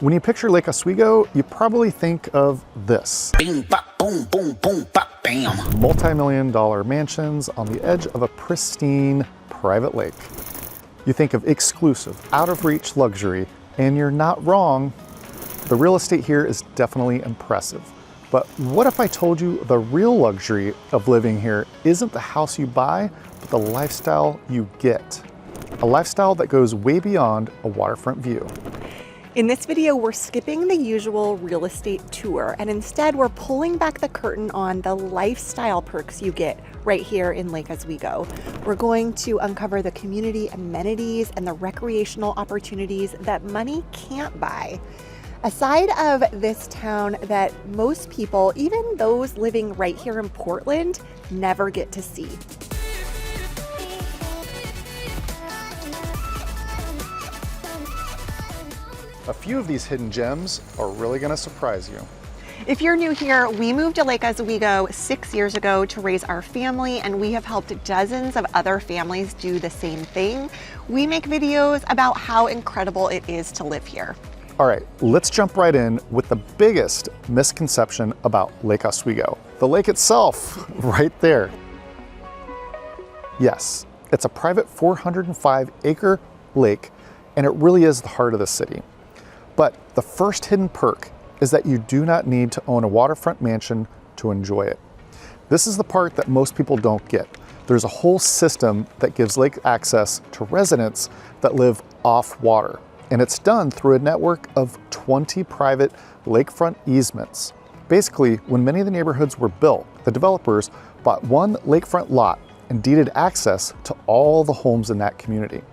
When you picture Lake Oswego, you probably think of this. Bing, bop, boom, boom, boom, bop, bam. Multi-million-dollar mansions on the edge of a pristine private lake. You think of exclusive, out-of-reach luxury, and you're not wrong. The real estate here is definitely impressive. But what if I told you the real luxury of living here isn't the house you buy, but the lifestyle you get? A lifestyle that goes way beyond a waterfront view. In this video, we're skipping the usual real estate tour, and instead we're pulling back the curtain on the lifestyle perks you get right here in Lake Oswego. We're going to uncover the community amenities and the recreational opportunities that money can't buy. A side of this town that most people, even those living right here in Portland, never get to see. A few of these hidden gems are really going to surprise you. If you're new here, we moved to Lake Oswego 6 years ago to raise our family, and we have helped dozens of other families do the same thing. We make videos about how incredible it is to live here. All right, let's jump right in with the biggest misconception about Lake Oswego. The lake itself, right there. Yes, it's a private 405-acre lake, and it really is the heart of the city. But the first hidden perk is that you do not need to own a waterfront mansion to enjoy it. This is the part that most people don't get. There's a whole system that gives lake access to residents that live off water. And it's done through a network of 20 private lakefront easements. Basically, when many of the neighborhoods were built, the developers bought one lakefront lot and deeded access to all the homes in that community.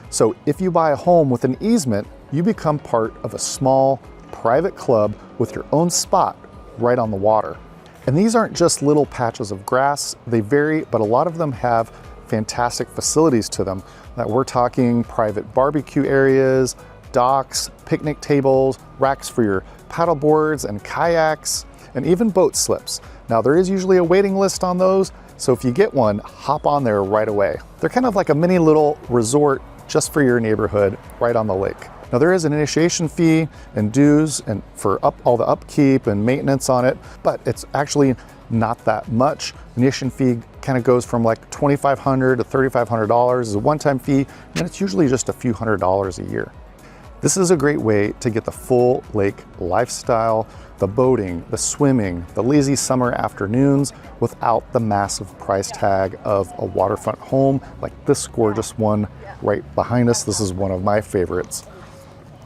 So if you buy a home with an easement, you become part of a small private club with your own spot right on the water. And these aren't just little patches of grass. They vary, but a lot of them have fantastic facilities to them. That we're talking private barbecue areas, docks, picnic tables, racks for your paddle boards and kayaks, and even boat slips. Now there is usually a waiting list on those, so if you get one, hop on there right away. They're kind of like a mini little resort just for your neighborhood right on the lake. Now there is an initiation fee and dues and for all the upkeep and maintenance on it, but it's actually not that much. Initiation fee kind of goes from like $2,500 to $3,500 as a one-time fee, and it's usually just a few $100s a year. This is a great way to get the full lake lifestyle, the boating, the swimming, the lazy summer afternoons without the massive price tag of a waterfront home like this gorgeous one right behind us. This is one of my favorites.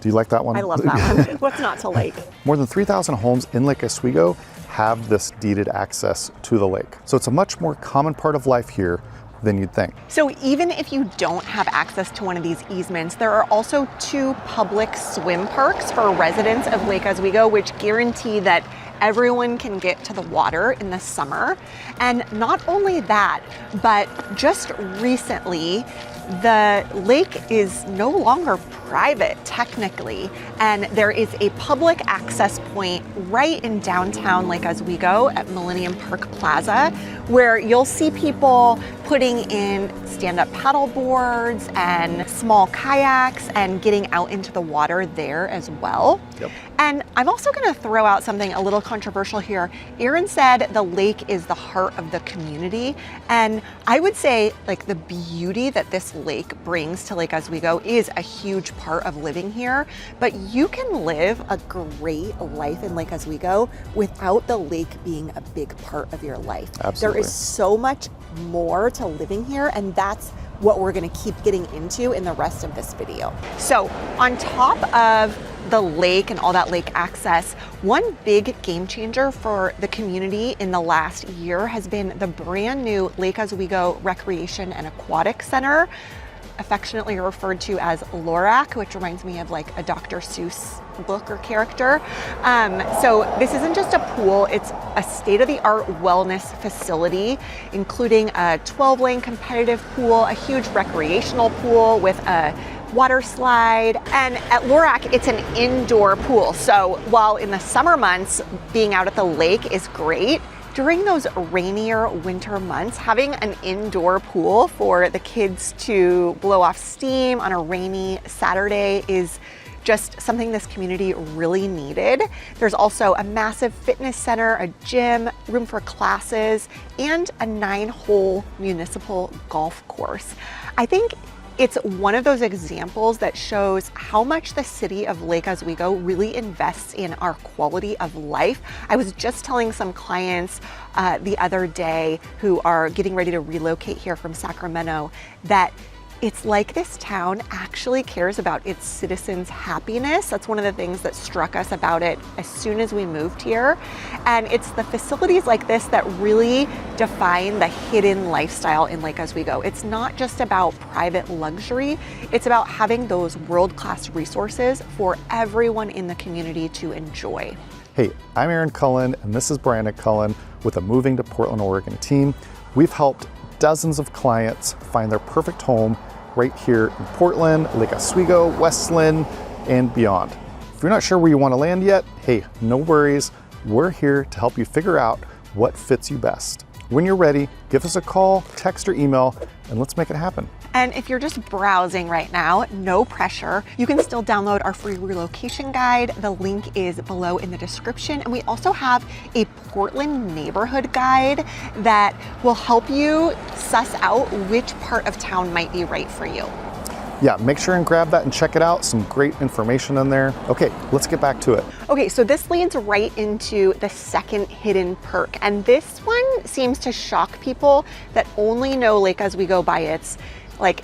Do you like that one? I love that one. What's not to like? More than 3,000 homes in Lake Oswego have this deeded access to the lake. So it's a much more common part of life here than you'd think. So even if you don't have access to one of these easements, there are also 2 public swim parks for residents of Lake Oswego, which guarantee that everyone can get to the water in the summer. And not only that, but just recently, the lake is no longer private technically, and there is a public access point right in downtown Lake Oswego at Millennium Park Plaza, where you'll see people putting in stand-up paddle boards and small kayaks and getting out into the water there as well. Yep. And I'm also going to throw out something a little controversial here. Aaron said the lake is the heart of the community, and I would say like the beauty that this lake brings to Lake Oswego is a huge part of living here, but you can live a great life in Lake Oswego without the lake being a big part of your life. Absolutely. There is so much more to living here, and that's what we're going to keep getting into in the rest of this video. So on top of the lake and all that lake access, one big game changer for the community in the last year has been the brand new Lake Oswego Recreation and Aquatic Center, affectionately referred to as LORAC, which reminds me of like a Dr. Seuss book or character. So this isn't just a pool, it's a state-of-the-art wellness facility, including a 12-lane competitive pool, a huge recreational pool with a water slide. And at LORAC, it's an indoor pool. So while in the summer months, being out at the lake is great, during those rainier winter months, having an indoor pool for the kids to blow off steam on a rainy Saturday is just something this community really needed. There's also a massive fitness center, a gym, room for classes, and a 9-hole municipal golf course. I think it's one of those examples that shows how much the city of Lake Oswego really invests in our quality of life. I was just telling some clients the other day who are getting ready to relocate here from Sacramento that it's like this town actually cares about its citizens' happiness. That's one of the things that struck us about it as soon as we moved here. And it's the facilities like this that really define the hidden lifestyle in Lake Oswego. It's not just about private luxury, it's about having those world-class resources for everyone in the community to enjoy. Hey, I'm Aaron Cullen, and this is Brandon Cullen with the Moving to Portland, Oregon team. We've helped dozens of clients find their perfect home right here in Portland, Lake Oswego, Westland, and beyond. If you're not sure where you want to land yet, hey, no worries. We're here to help you figure out what fits you best. When you're ready, give us a call, text, or email, and let's make it happen. And if you're just browsing right now, no pressure. You can still download our free relocation guide. The link is below in the description. And we also have a Portland neighborhood guide that will help you suss out which part of town might be right for you. Yeah, make sure and grab that and check it out. Some great information in there. Okay, let's get back to it. Okay, so this leads right into the second hidden perk. And this one seems to shock people that only know Lake Oswego by its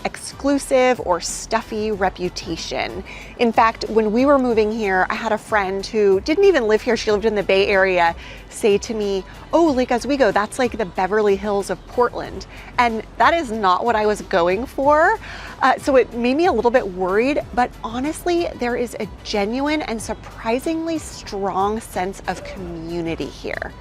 exclusive or stuffy reputation. In fact, when we were moving here, I had a friend who didn't even live here, she lived in the Bay Area, say to me, "Oh, Lake Oswego, that's like the Beverly Hills of Portland." And that is not what I was going for. So it made me a little bit worried, but honestly, there is a genuine and surprisingly strong sense of community here.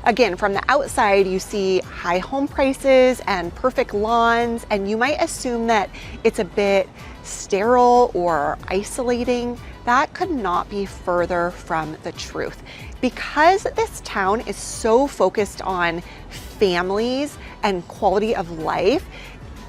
Again, from the outside, you see high home prices and perfect lawns, and you might assume that it's a bit sterile or isolating. That could not be further from the truth. Because this town is so focused on families and quality of life,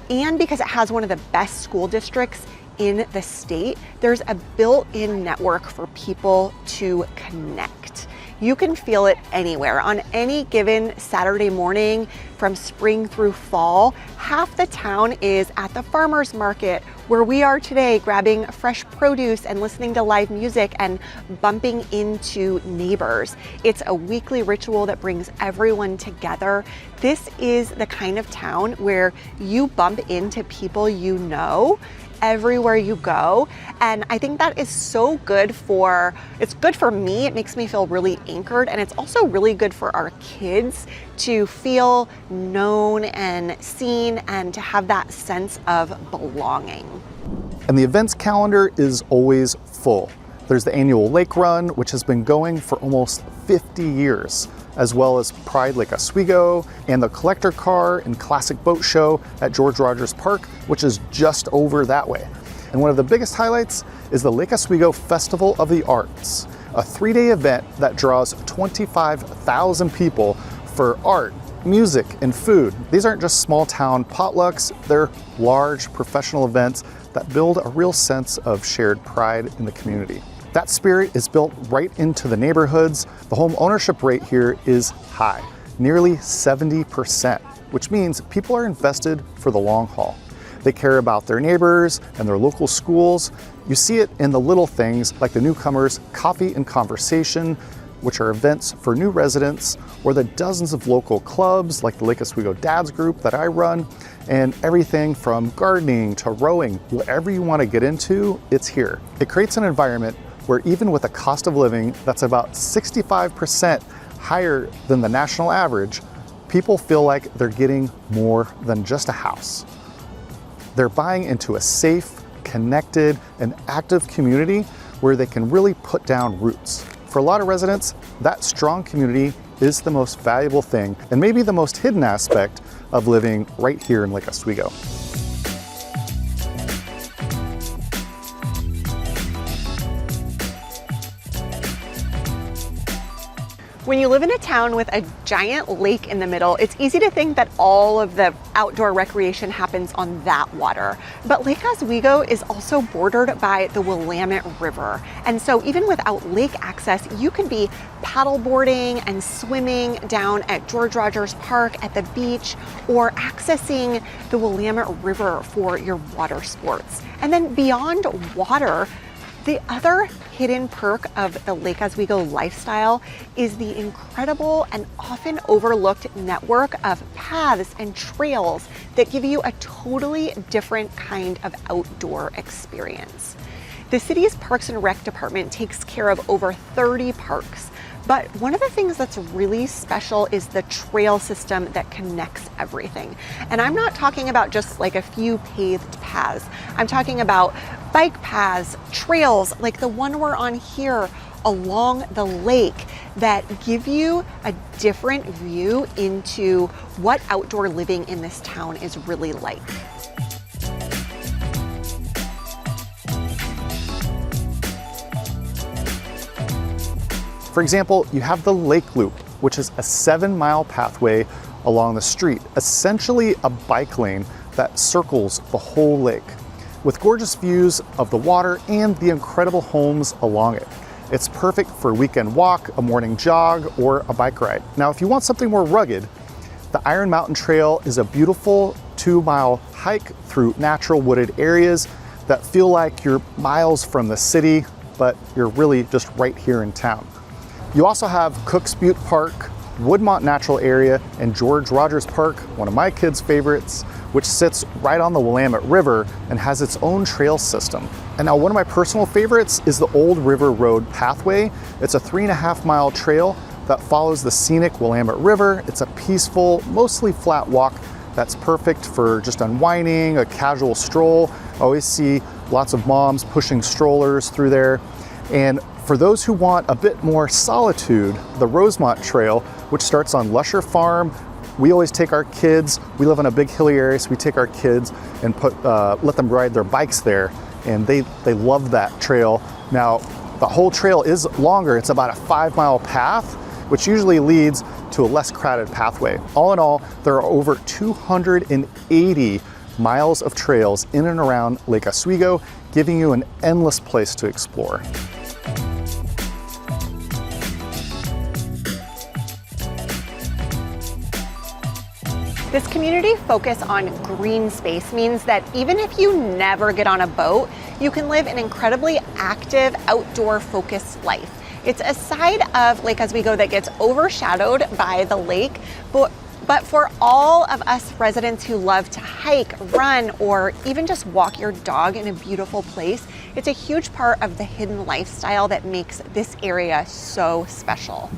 and because it has one of the best school districts in the state, there's a built-in network for people to connect. You can feel it anywhere. On any given Saturday morning, from spring through fall, half the town is at the farmer's market, where we are today, grabbing fresh produce and listening to live music and bumping into neighbors. It's a weekly ritual that brings everyone together. This is the kind of town where you bump into people you know everywhere you go. And I think that is so good it's good for me. It makes me feel really anchored. And it's also really good for our kids to feel known and seen and to have that sense of belonging. And the events calendar is always full. There's the annual lake run, which has been going for almost 50 years, as well as Pride Lake Oswego and the collector car and classic boat show at George Rogers Park, which is just over that way. And one of the biggest highlights is the Lake Oswego Festival of the Arts, a 3-day event that draws 25,000 people for art, music, and food. These aren't just small town potlucks, they're large professional events that build a real sense of shared pride in the community. That spirit is built right into the neighborhoods. The home ownership rate here is high, nearly 70%, which means people are invested for the long haul. They care about their neighbors and their local schools. You see it in the little things like the newcomers' coffee and conversation, which are events for new residents, or the dozens of local clubs like the Lake Oswego Dads Group that I run, and everything from gardening to rowing, whatever you want to get into, it's here. It creates an environment where even with a cost of living that's about 65% higher than the national average, people feel like they're getting more than just a house. They're buying into a safe, connected, and active community where they can really put down roots. For a lot of residents, that strong community is the most valuable thing and maybe the most hidden aspect of living right here in Lake Oswego. When you live in a town with a giant lake in the middle, it's easy to think that all of the outdoor recreation happens on that water. But Lake Oswego is also bordered by the Willamette River. And so even without lake access, you could be paddleboarding and swimming down at George Rogers Park at the beach, or accessing the Willamette River for your water sports. And then beyond water, the other hidden perk of the Lake Oswego lifestyle is the incredible and often overlooked network of paths and trails that give you a totally different kind of outdoor experience. The city's Parks and Rec department takes care of over 30 parks. But one of the things that's really special is the trail system that connects everything. And I'm not talking about just like a few paved paths. I'm talking about bike paths, trails like the one we're on here along the lake that give you a different view into what outdoor living in this town is really like. For example, you have the Lake Loop, which is a 7-mile pathway along the street, essentially a bike lane that circles the whole lake, with gorgeous views of the water and the incredible homes along it. It's perfect for a weekend walk, a morning jog, or a bike ride. Now, if you want something more rugged, the Iron Mountain Trail is a beautiful 2-mile hike through natural wooded areas that feel like you're miles from the city, but you're really just right here in town. You also have Cooks Butte Park, Woodmont Natural Area, and George Rogers Park, one of my kids' favorites, which sits right on the Willamette River and has its own trail system. And now one of my personal favorites is the Old River Road Pathway. It's a 3.5-mile trail that follows the scenic Willamette River. It's a peaceful, mostly flat walk that's perfect for just unwinding, a casual stroll. I always see lots of moms pushing strollers through there. And for those who want a bit more solitude, the Rosemont Trail, which starts on Lusher Farm, we always take our kids, we live in a big hilly area, so we take our kids and let them ride their bikes there, and they love that trail. Now, the whole trail is longer. It's about a 5-mile path, which usually leads to a less crowded pathway. All in all, there are over 280 miles of trails in and around Lake Oswego, giving you an endless place to explore. This community focus on green space means that even if you never get on a boat, you can live an incredibly active, outdoor-focused life. It's a side of Lake Oswego that gets overshadowed by the lake, but for all of us residents who love to hike, run, or even just walk your dog in a beautiful place, it's a huge part of the hidden lifestyle that makes this area so special.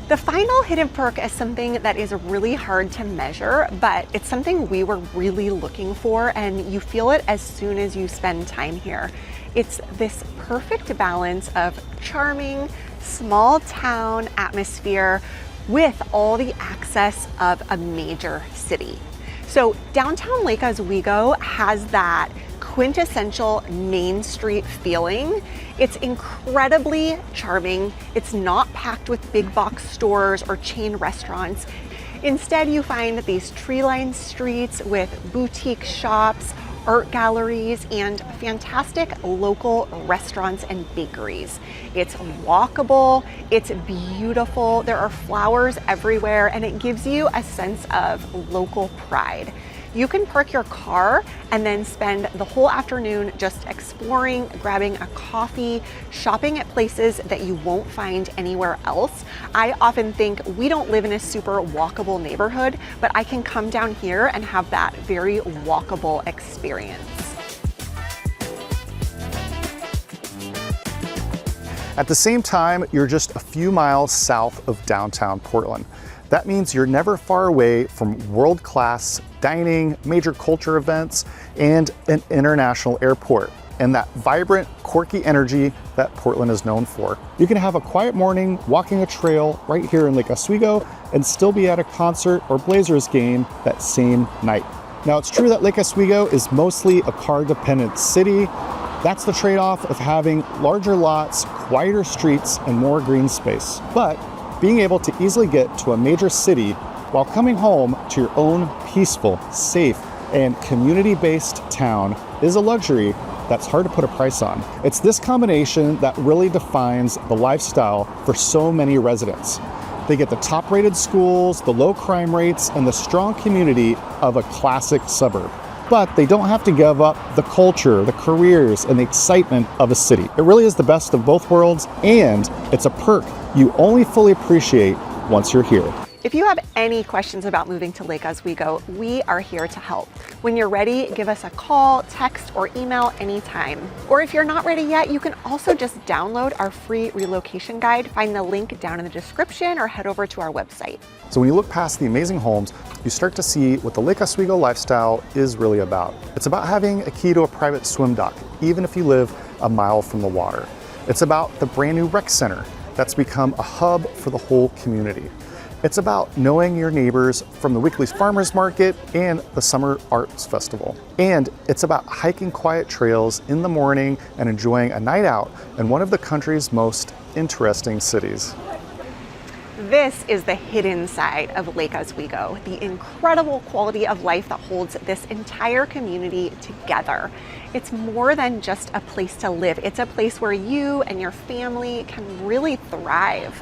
The final hidden perk is something that is really hard to measure, but it's something we were really looking for, and you feel it as soon as you spend time here. It's this perfect balance of charming, small town atmosphere with all the access of a major city. So downtown Lake Oswego has that quintessential Main Street feeling. It's incredibly charming. It's not packed with big box stores or chain restaurants. Instead, you find these tree-lined streets with boutique shops, art galleries, and fantastic local restaurants and bakeries. It's walkable, it's beautiful, there are flowers everywhere, and it gives you a sense of local pride. You can park your car and then spend the whole afternoon just exploring, grabbing a coffee, shopping at places that you won't find anywhere else. I often think we don't live in a super walkable neighborhood, but I can come down here and have that very walkable experience. At the same time, you're just a few miles south of downtown Portland. That means you're never far away from world-class dining, major culture events, and an international airport, and that vibrant, quirky energy that Portland is known for. You can have a quiet morning walking a trail right here in Lake Oswego and still be at a concert or Blazers game that same night. Now, it's true that Lake Oswego is mostly a car-dependent city, That's the trade-off of having larger lots, quieter streets, and more green space. But being able to easily get to a major city while coming home to your own peaceful, safe, and community-based town is a luxury that's hard to put a price on. It's this combination that really defines the lifestyle for so many residents. They get the top-rated schools, the low crime rates, and the strong community of a classic suburb. But they don't have to give up the culture, the careers, and the excitement of a city. It really is the best of both worlds, and it's a perk you only fully appreciate once you're here. If you have any questions about moving to Lake Oswego, we are here to help. When you're ready, give us a call, text, or email anytime. Or if you're not ready yet, you can also just download our free relocation guide. Find the link down in the description or head over to our website. So when you look past the amazing homes, you start to see what the Lake Oswego lifestyle is really about. It's about having a key to a private swim dock, even if you live a mile from the water. It's about the brand new rec center that's become a hub for the whole community. It's about knowing your neighbors from the weekly farmers market and the summer arts festival. And it's about hiking quiet trails in the morning and enjoying a night out in one of the country's most interesting cities. This is the hidden side of Lake Oswego, the incredible quality of life that holds this entire community together. It's more than just a place to live. It's a place where you and your family can really thrive.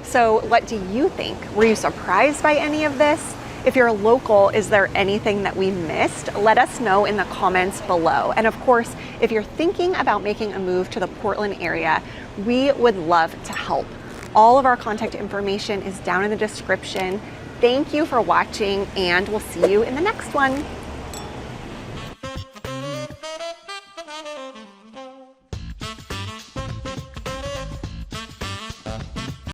So what do you think? Were you surprised by any of this? If you're local, is there anything that we missed? Let us know in the comments below. And of course, if you're thinking about making a move to the Portland area, we would love to help. All of our contact information is down in the description. Thank you for watching, and we'll see you in the next one.